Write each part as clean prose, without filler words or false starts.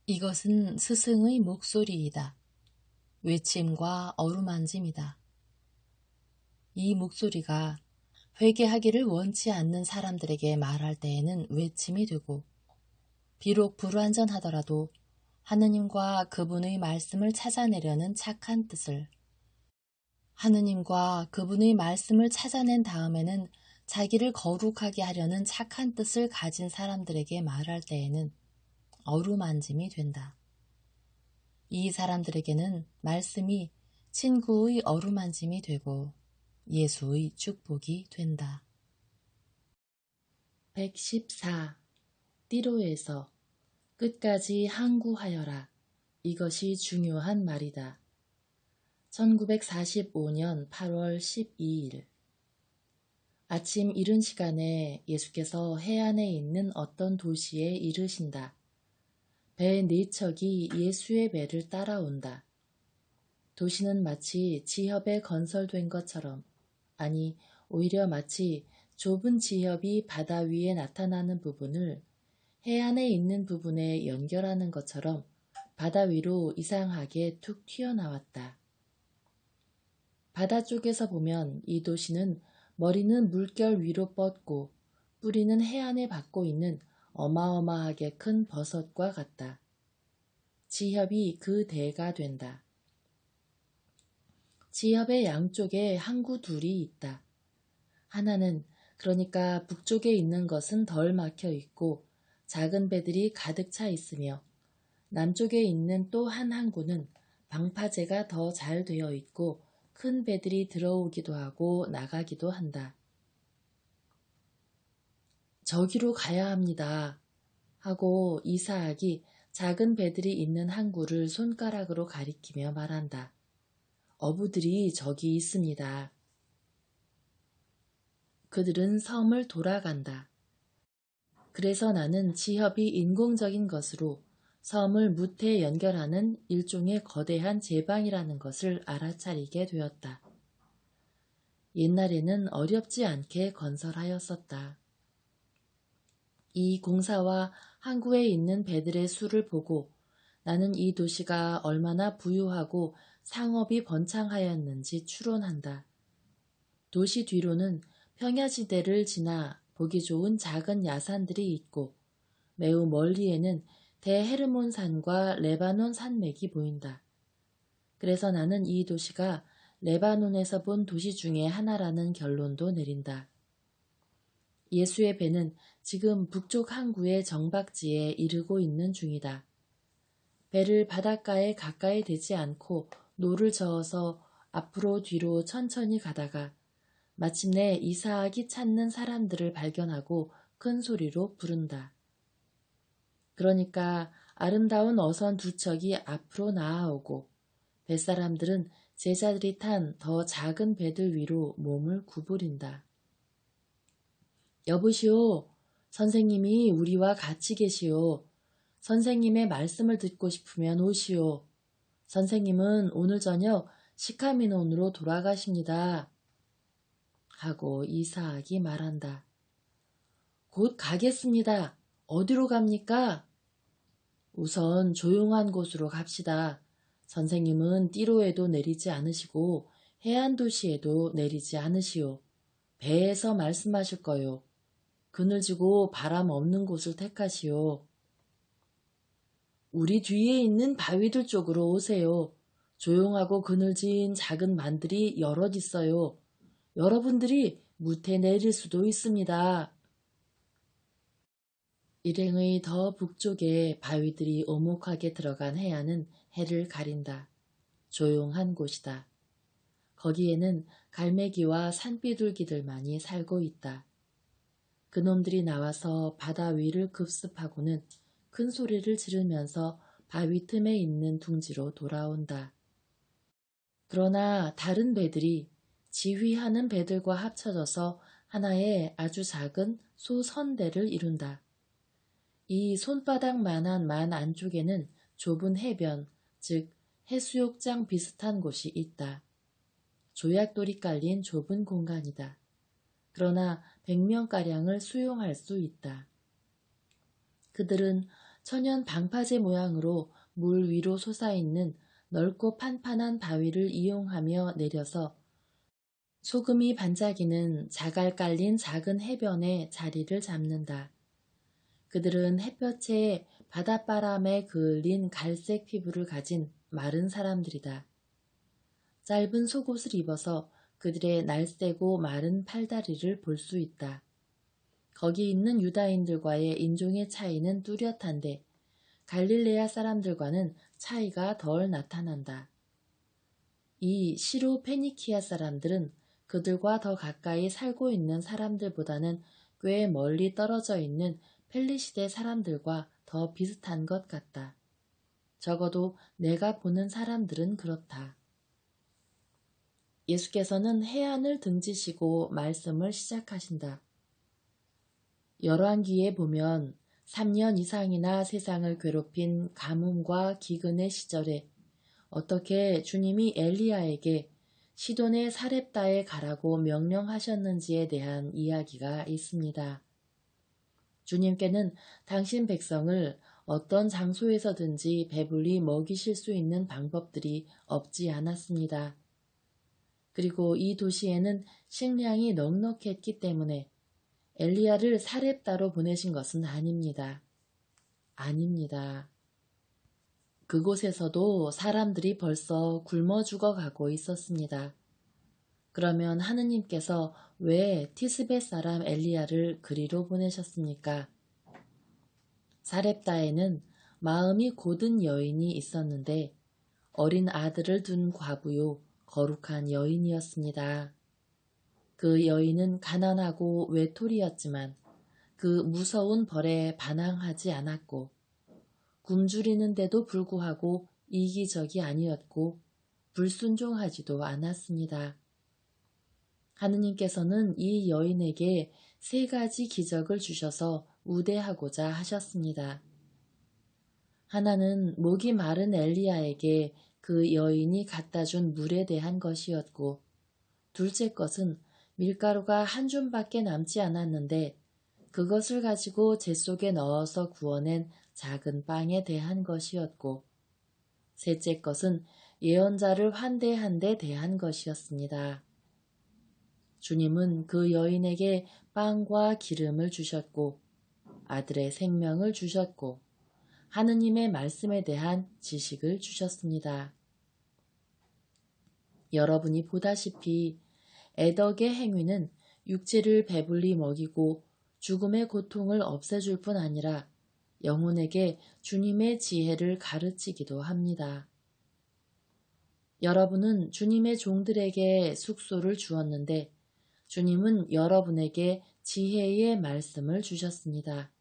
이것은 스승의 목소리이다. 외침과 어루만짐이다. 이 목소리가 회개하기를 원치 않는 사람들에게 말할 때에는 외침이 되고, 비록 불완전하더라도 하느님과 그분의 말씀을 찾아내려는 착한 뜻을, 하느님과 그분의 말씀을 찾아낸 다음에는 자기를 거룩하게 하려는 착한 뜻을 가진 사람들에게 말할 때에는 어루만짐이 된다. 이 사람들에게는 말씀이 친구의 어루만짐이 되고 예수의 축복이 된다. 114. 띠로에서 끝까지 항구하여라. 이것이 중요한 말이다. 1945년 8월 12일 아침 이른 시간에 예수께서 해안에 있는 어떤 도시에 이르신다. 배 4척이 예수의 배를 따라온다. 도시는 마치 지협에 건설된 것처럼, 아니 오히려 마치 좁은 지협이 바다 위에 나타나는 부분을 해안에 있는 부분에 연결하는 것처럼 바다 위로 이상하게 툭 튀어나왔다. 바다 쪽에서 보면 이 도시는 머리는 물결 위로 뻗고 뿌리는 해안에 받고 있는 어마어마하게 큰 버섯과 같다. 지협이 그 대가 된다. 지협의 양쪽에 항구 둘이 있다. 하나는 그러니까 북쪽에 있는 것은 덜 막혀 있고 작은 배들이 가득 차 있으며, 남쪽에 있는 또 한 항구는 방파제가 더 잘 되어 있고 큰 배들이 들어오기도 하고 나가기도 한다. 저기로 가야 합니다. 하고 이사학이 작은 배들이 있는 항구를 손가락으로 가리키며 말한다. 어부들이 저기 있습니다. 그들은 섬을 돌아간다. 그래서 나는 지협이 인공적인 것으로 섬을 무태 연결하는 일종의 거대한 제방이라는 것을 알아차리게 되었다. 옛날에는 어렵지 않게 건설하였었다. 이 공사와 항구에 있는 배들의 수를 보고 나는 이 도시가 얼마나 부유하고 상업이 번창하였는지 추론한다. 도시 뒤로는 평야지대를 지나 보기 좋은 작은 야산들이 있고 매우 멀리에는 대헤르몬산과 레바논 산맥이 보인다. 그래서 나는 이 도시가 레바논에서 본 도시 중에 하나라는 결론도 내린다. 예수의 배는 지금 북쪽 항구의 정박지에 이르고 있는 중이다. 배를 바닷가에 가까이 대지 않고 노를 저어서 앞으로 뒤로 천천히 가다가 마침내 이사학이 찾는 사람들을 발견하고 큰 소리로 부른다. 그러니까 아름다운 어선 2척이 앞으로 나아오고 뱃사람들은 제자들이 탄 더 작은 배들 위로 몸을 구부린다. 여보시오, 선생님이 우리와 같이 계시오. 선생님의 말씀을 듣고 싶으면 오시오. 선생님은 오늘 저녁 시카미논으로 돌아가십니다. 하고 이사학이 말한다. 곧 가겠습니다. 어디로 갑니까? 우선 조용한 곳으로 갑시다. 선생님은 띠로에도 내리지 않으시고 해안 도시에도 내리지 않으시오. 배에서 말씀하실 거요. 그늘지고 바람 없는 곳을 택하시오. 우리 뒤에 있는 바위들 쪽으로 오세요. 조용하고 그늘진 작은 만들이 여럿 있어요. 여러분들이 무태 내릴 수도 있습니다. 일행의 더 북쪽에 바위들이 오목하게 들어간 해안은 해를 가린다. 조용한 곳이다. 거기에는 갈매기와 산비둘기들만이 살고 있다. 그놈들이 나와서 바다 위를 급습하고는 큰 소리를 지르면서 바위 틈에 있는 둥지로 돌아온다. 그러나 다른 배들이 지휘하는 배들과 합쳐져서 하나의 아주 작은 소선대를 이룬다. 이 손바닥만한 만 안쪽에는 좁은 해변, 즉 해수욕장 비슷한 곳이 있다. 조약돌이 깔린 좁은 공간이다. 그러나 100명가량을 수용할 수 있다. 그들은 천연 방파제 모양으로 물 위로 솟아있는 넓고 판판한 바위를 이용하며 내려서 소금이 반짝이는 자갈 깔린 작은 해변에 자리를 잡는다. 그들은 햇볕에 바닷바람에 그을린 갈색 피부를 가진 마른 사람들이다. 짧은 속옷을 입어서 그들의 날쌔고 마른 팔다리를 볼 수 있다. 거기 있는 유다인들과의 인종의 차이는 뚜렷한데 갈릴레아 사람들과는 차이가 덜 나타난다. 이 시로 페니키아 사람들은 그들과 더 가까이 살고 있는 사람들보다는 꽤 멀리 떨어져 있는 펠리시대 사람들과 더 비슷한 것 같다. 적어도 내가 보는 사람들은 그렇다. 예수께서는 해안을 등지시고 말씀을 시작하신다. 열왕기에 보면 3년 이상이나 세상을 괴롭힌 가뭄과 기근의 시절에 어떻게 주님이 엘리야에게 시돈의 사렙다에 가라고 명령하셨는지에 대한 이야기가 있습니다. 주님께는 당신 백성을 어떤 장소에서든지 배불리 먹이실 수 있는 방법들이 없지 않았습니다. 그리고 이 도시에는 식량이 넉넉했기 때문에 엘리야를 사렙다로 보내신 것은 아닙니다. 아닙니다. 그곳에서도 사람들이 벌써 굶어 죽어가고 있었습니다. 그러면 하느님께서 왜 티스벳 사람 엘리야를 그리로 보내셨습니까? 사렙다에는 마음이 고든 여인이 있었는데 어린 아들을 둔 과부요 거룩한 여인이었습니다. 그 여인은 가난하고 외톨이였지만 그 무서운 벌에 반항하지 않았고 굶주리는데도 불구하고 이기적이 아니었고 불순종하지도 않았습니다. 하느님께서는 이 여인에게 3가지 기적을 주셔서 우대하고자 하셨습니다. 하나는 목이 마른 엘리야에게 그 여인이 갖다 준 물에 대한 것이었고, 둘째 것은 밀가루가 한 줌밖에 남지 않았는데 그것을 가지고 재 속에 넣어서 구워낸 작은 빵에 대한 것이었고, 셋째 것은 예언자를 환대한 데 대한 것이었습니다. 주님은 그 여인에게 빵과 기름을 주셨고 아들의 생명을 주셨고 하느님의 말씀에 대한 지식을 주셨습니다. 여러분이 보다시피 애덕의 행위는 육체를 배불리 먹이고 죽음의 고통을 없애줄 뿐 아니라 영혼에게 주님의 지혜를 가르치기도 합니다. 여러분은 주님의 종들에게 숙소를 주었는데 주님은 여러분에게 지혜의 말씀을 주셨습니다.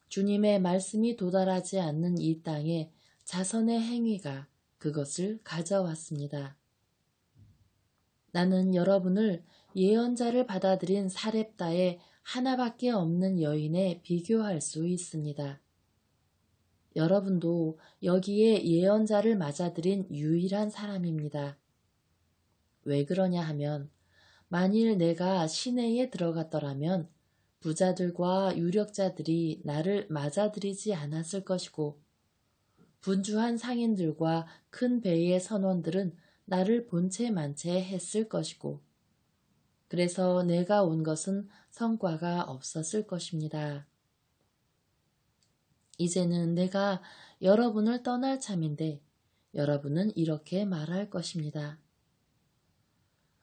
주님의 말씀이 도달하지 않는 이 땅에 자선의 행위가 그것을 가져왔습니다. 나는 여러분을 예언자를 받아들인 사렙다의 하나밖에 없는 여인에 비교할 수 있습니다. 여러분도 여기에 예언자를 맞아들인 유일한 사람입니다. 왜 그러냐 하면 만일 내가 시내에 들어갔더라면 부자들과 유력자들이 나를 맞아들이지 않았을 것이고 분주한 상인들과 큰 배의 선원들은 나를 본체 만체 했을 것이고 그래서 내가 온 것은 성과가 없었을 것입니다. 이제는 내가 여러분을 떠날 참인데 여러분은 이렇게 말할 것입니다.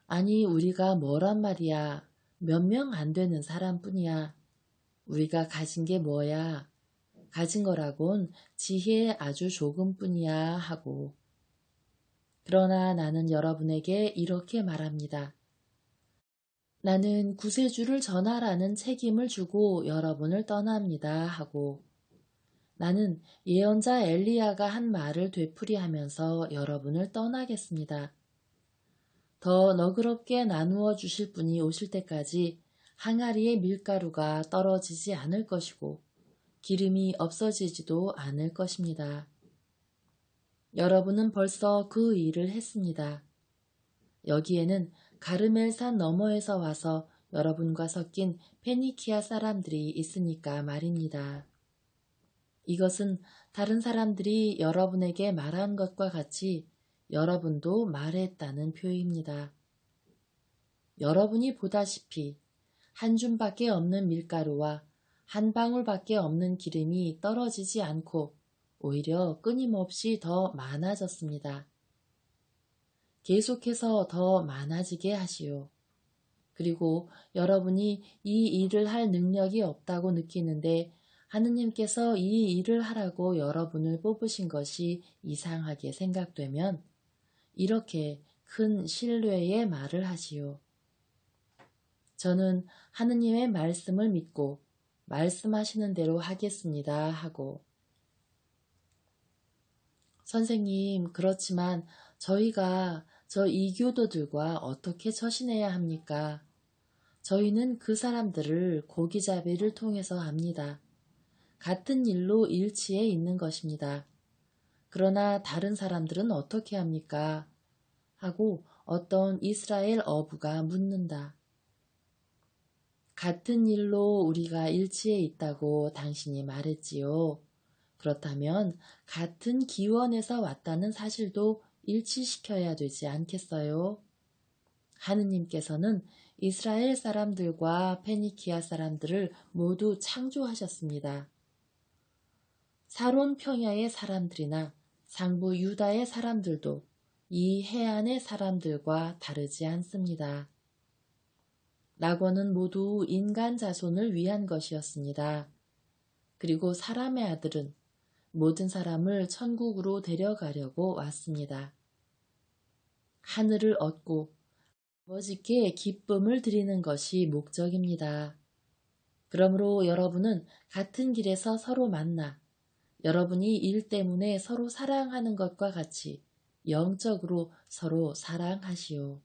아니 우리가 뭐란 말이야. 몇 명 안 되는 사람뿐이야. 우리가 가진 게 뭐야. 가진 거라곤 지혜 아주 조금뿐이야 하고. 그러나 나는 여러분에게 이렇게 말합니다. 나는 구세주를 전하라는 책임을 주고 여러분을 떠납니다 하고. 나는 예언자 엘리야가 한 말을 되풀이하면서 여러분을 떠나겠습니다. 더 너그럽게 나누어 주실 분이 오실 때까지 항아리의 밀가루가 떨어지지 않을 것이고 기름이 없어지지도 않을 것입니다. 여러분은 벌써 그 일을 했습니다. 여기에는 가르멜산 너머에서 와서 여러분과 섞인 페니키아 사람들이 있으니까 말입니다. 이것은 다른 사람들이 여러분에게 말한 것과 같이 여러분도 말했다는 표입니다. 여러분이 보다시피 한 줌밖에 없는 밀가루와 한 방울밖에 없는 기름이 떨어지지 않고 오히려 끊임없이 더 많아졌습니다. 계속해서 더 많아지게 하시오. 그리고 여러분이 이 일을 할 능력이 없다고 느끼는데 하느님께서 이 일을 하라고 여러분을 뽑으신 것이 이상하게 생각되면 이렇게 큰 신뢰의 말을 하시오. 저는 하느님의 말씀을 믿고 말씀하시는 대로 하겠습니다 하고, 선생님, 그렇지만 저희가 저 이교도들과 어떻게 처신해야 합니까? 저희는 그 사람들을 고기잡이를 통해서 합니다. 같은 일로 일치해 있는 것입니다. 그러나 다른 사람들은 어떻게 합니까? 하고 어떤 이스라엘 어부가 묻는다. 같은 일로 우리가 일치해 있다고 당신이 말했지요. 그렇다면 같은 기원에서 왔다는 사실도 일치시켜야 되지 않겠어요? 하느님께서는 이스라엘 사람들과 페니키아 사람들을 모두 창조하셨습니다. 사론 평야의 사람들이나 상부 유다의 사람들도 이 해안의 사람들과 다르지 않습니다. 낙원은 모두 인간 자손을 위한 것이었습니다. 그리고 사람의 아들은 모든 사람을 천국으로 데려가려고 왔습니다. 하늘을 얻고 아버지께 기쁨을 드리는 것이 목적입니다. 그러므로 여러분은 같은 길에서 서로 만나 여러분이 일 때문에 서로 사랑하는 것과 같이 영적으로 서로 사랑하시오.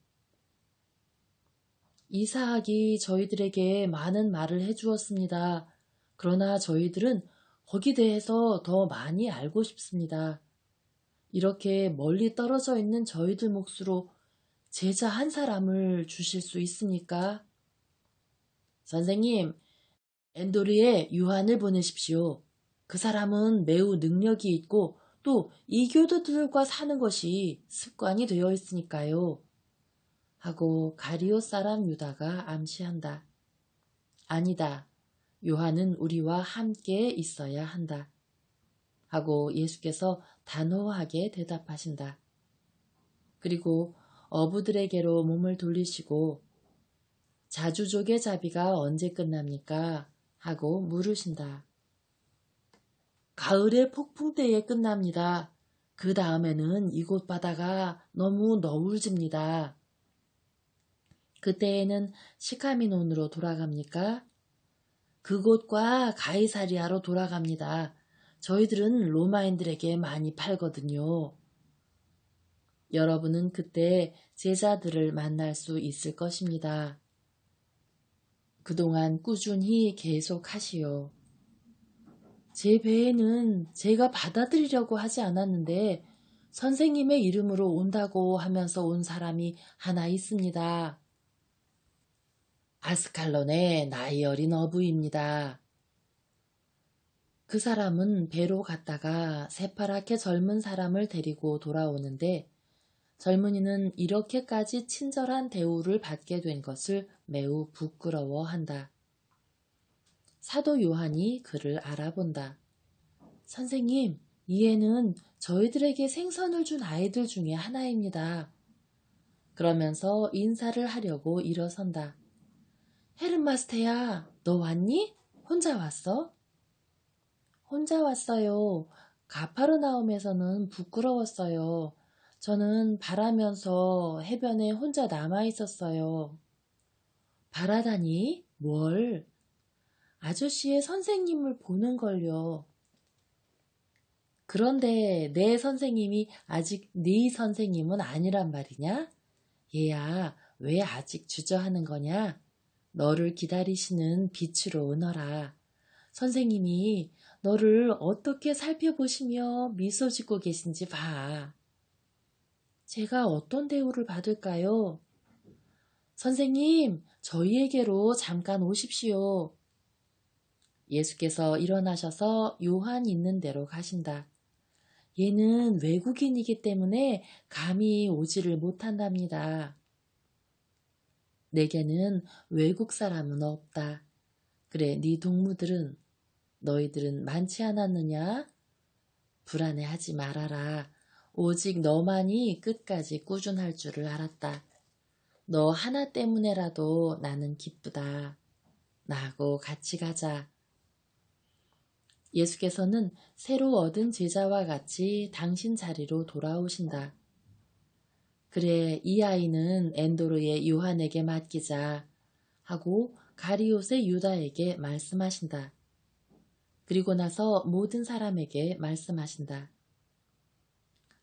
이사학이 저희들에게 많은 말을 해주었습니다. 그러나 저희들은 거기 대해서 더 많이 알고 싶습니다. 이렇게 멀리 떨어져 있는 저희들 몫으로 제자 한 사람을 주실 수 있습니까? 선생님, 엔도리에 유한을 보내십시오. 그 사람은 매우 능력이 있고 또 이교도들과 사는 것이 습관이 되어 있으니까요. 하고 가리오 사람 유다가 암시한다. 아니다. 요한은 우리와 함께 있어야 한다. 하고 예수께서 단호하게 대답하신다. 그리고 어부들에게로 몸을 돌리시고 자주족의 자비가 언제 끝납니까? 하고 물으신다. 가을의 폭풍 때에 끝납니다. 그 다음에는 이곳 바다가 너무 너울집니다. 그때에는 시카미논으로 돌아갑니까? 그곳과 가이사리아로 돌아갑니다. 저희들은 로마인들에게 많이 팔거든요. 여러분은 그때 제자들을 만날 수 있을 것입니다. 그동안 꾸준히 계속하시오. 제 배에는 제가 받아들이려고 하지 않았는데 선생님의 이름으로 온다고 하면서 온 사람이 하나 있습니다. 아스칼론의 나이 어린 어부입니다. 그 사람은 배로 갔다가 새파랗게 젊은 사람을 데리고 돌아오는데 젊은이는 이렇게까지 친절한 대우를 받게 된 것을 매우 부끄러워한다. 사도 요한이 그를 알아본다. 선생님, 이 애는 저희들에게 생선을 준 아이들 중에 하나입니다. 그러면서 인사를 하려고 일어선다. 헤르마스테야, 너 왔니? 혼자 왔어? 혼자 왔어요. 가파르나움에서는 부끄러웠어요. 저는 바라면서 해변에 혼자 남아 있었어요. 바라다니? 뭘? 아저씨의 선생님을 보는 걸요. 그런데 내 선생님이 아직 네 선생님은 아니란 말이냐? 얘야, 왜 아직 주저하는 거냐? 너를 기다리시는 빛으로 은어라. 선생님이 너를 어떻게 살펴보시며 미소 짓고 계신지 봐. 제가 어떤 대우를 받을까요? 선생님, 저희에게로 잠깐 오십시오. 예수께서 일어나셔서 요한 있는 데로 가신다. 얘는 외국인이기 때문에 감히 오지를 못한답니다. 내게는 외국 사람은 없다. 그래, 네 동무들은 너희들은 많지 않았느냐? 불안해하지 말아라. 오직 너만이 끝까지 꾸준할 줄을 알았다. 너 하나 때문에라도 나는 기쁘다. 나하고 같이 가자. 예수께서는 새로 얻은 제자와 같이 당신 자리로 돌아오신다. 그래, 이 아이는 엔도르의 요한에게 맡기자 하고 가리옷의 유다에게 말씀하신다. 그리고 나서 모든 사람에게 말씀하신다.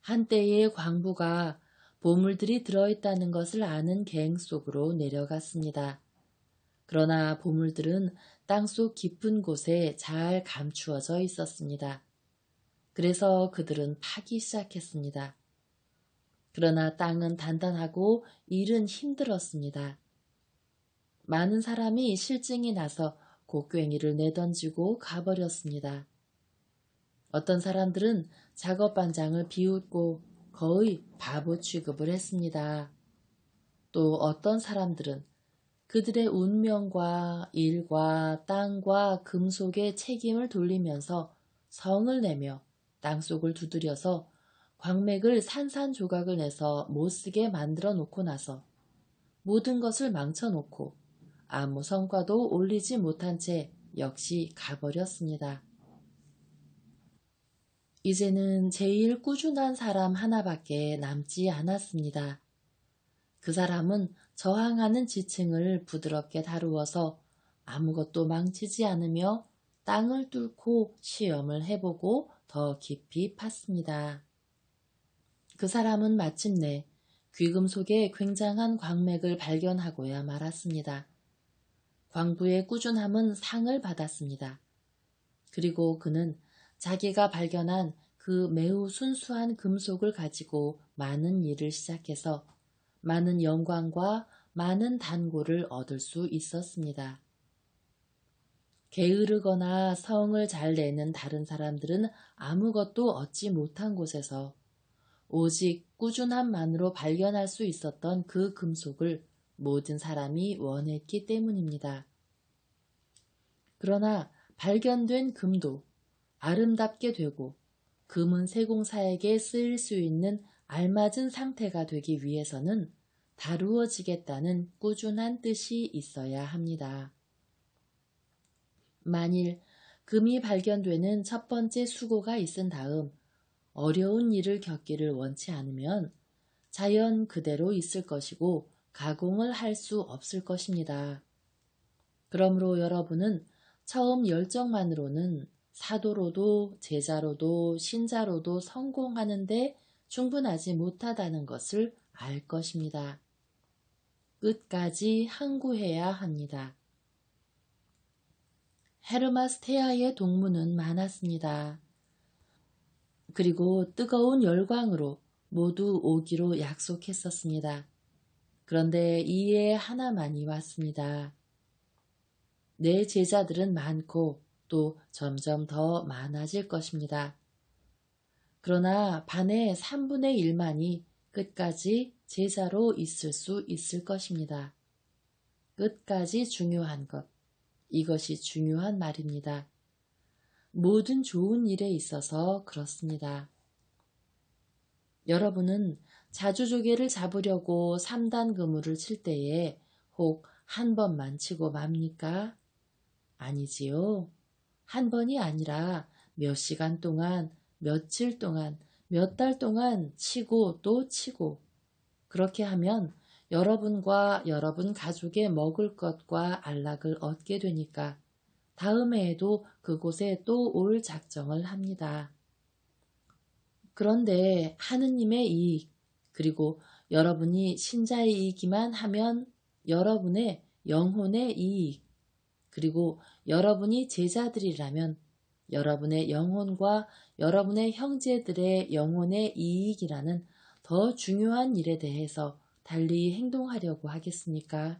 한때의 광부가 보물들이 들어있다는 것을 아는 갱 속으로 내려갔습니다. 그러나 보물들은 땅속 깊은 곳에 잘 감추어져 있었습니다. 그래서 그들은 파기 시작했습니다. 그러나 땅은 단단하고 일은 힘들었습니다. 많은 사람이 실증이 나서 곡괭이를 내던지고 가버렸습니다. 어떤 사람들은 작업 반장을 비웃고 거의 바보 취급을 했습니다. 또 어떤 사람들은 그들의 운명과 일과 땅과 금속의 책임을 돌리면서 성을 내며 땅속을 두드려서 광맥을 산산조각을 내서 못쓰게 만들어 놓고 나서 모든 것을 망쳐놓고 아무 성과도 올리지 못한 채 역시 가버렸습니다. 이제는 제일 꾸준한 사람 하나밖에 남지 않았습니다. 그 사람은 저항하는 지층을 부드럽게 다루어서 아무것도 망치지 않으며 땅을 뚫고 시험을 해보고 더 깊이 팠습니다. 그 사람은 마침내 귀금속의 굉장한 광맥을 발견하고야 말았습니다. 광부의 꾸준함은 상을 받았습니다. 그리고 그는 자기가 발견한 그 매우 순수한 금속을 가지고 많은 일을 시작해서 많은 영광과 많은 단골을 얻을 수 있었습니다. 게으르거나 성을 잘 내는 다른 사람들은 아무것도 얻지 못한 곳에서 오직 꾸준함만으로 발견할 수 있었던 그 금속을 모든 사람이 원했기 때문입니다. 그러나 발견된 금도 아름답게 되고 금은 세공사에게 쓰일 수 있는 알맞은 상태가 되기 위해서는 다루어지겠다는 꾸준한 뜻이 있어야 합니다. 만일 금이 발견되는 첫 번째 수고가 있은 다음 어려운 일을 겪기를 원치 않으면 자연 그대로 있을 것이고 가공을 할 수 없을 것입니다. 그러므로 여러분은 처음 열정만으로는 사도로도 제자로도 신자로도 성공하는데 충분하지 못하다는 것을 알 것입니다. 끝까지 항구해야 합니다. 헤르마스테아의 동무는 많았습니다. 그리고 뜨거운 열광으로 모두 오기로 약속했었습니다. 그런데 이에 하나만이 왔습니다. 내 제자들은 많고 또 점점 더 많아질 것입니다. 그러나 반의 3분의 1만이 끝까지 제자로 있을 수 있을 것입니다. 끝까지 중요한 것, 이것이 중요한 말입니다. 모든 좋은 일에 있어서 그렇습니다. 여러분은 자주조개를 잡으려고 3단 그물을 칠 때에 혹 한 번만 치고 맙니까? 아니지요. 한 번이 아니라 몇 시간 동안, 며칠 동안, 몇 달 동안 치고 또 치고 그렇게 하면 여러분과 여러분 가족의 먹을 것과 안락을 얻게 되니까 다음 해에도 그곳에 또 올 작정을 합니다. 그런데 하느님의 이익, 그리고 여러분이 신자이기만 하면 여러분의 영혼의 이익, 그리고 여러분이 제자들이라면 여러분의 영혼과 여러분의 형제들의 영혼의 이익이라는 더 중요한 일에 대해서 달리 행동하려고 하겠습니까?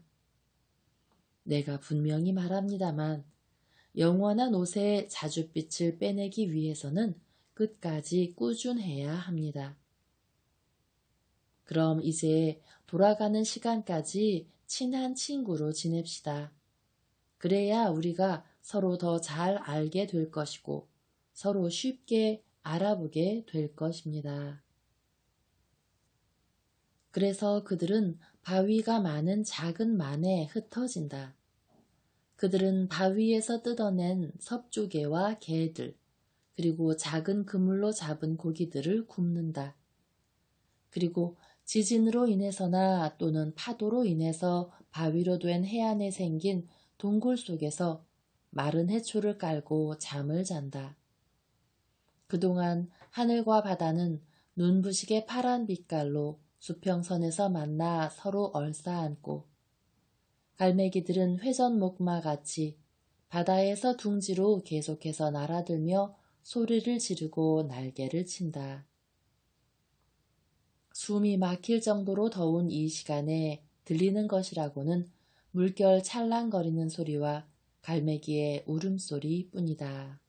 내가 분명히 말합니다만 영원한 옷의 자줏빛을 빼내기 위해서는 끝까지 꾸준해야 합니다. 그럼 이제 돌아가는 시간까지 친한 친구로 지냅시다. 그래야 우리가 서로 더 잘 알게 될 것이고 서로 쉽게 알아보게 될 것입니다. 그래서 그들은 바위가 많은 작은 만에 흩어진다. 그들은 바위에서 뜯어낸 섭조개와 개들, 그리고 작은 그물로 잡은 고기들을 굽는다. 그리고 지진으로 인해서나 또는 파도로 인해서 바위로 된 해안에 생긴 동굴 속에서 마른 해초를 깔고 잠을 잔다. 그동안 하늘과 바다는 눈부시게 파란 빛깔로 수평선에서 만나 서로 얼싸안고 갈매기들은 회전목마 같이 바다에서 둥지로 계속해서 날아들며 소리를 지르고 날개를 친다. 숨이 막힐 정도로 더운 이 시간에 들리는 것이라고는 물결 찰랑거리는 소리와 갈매기의 울음소리 뿐이다.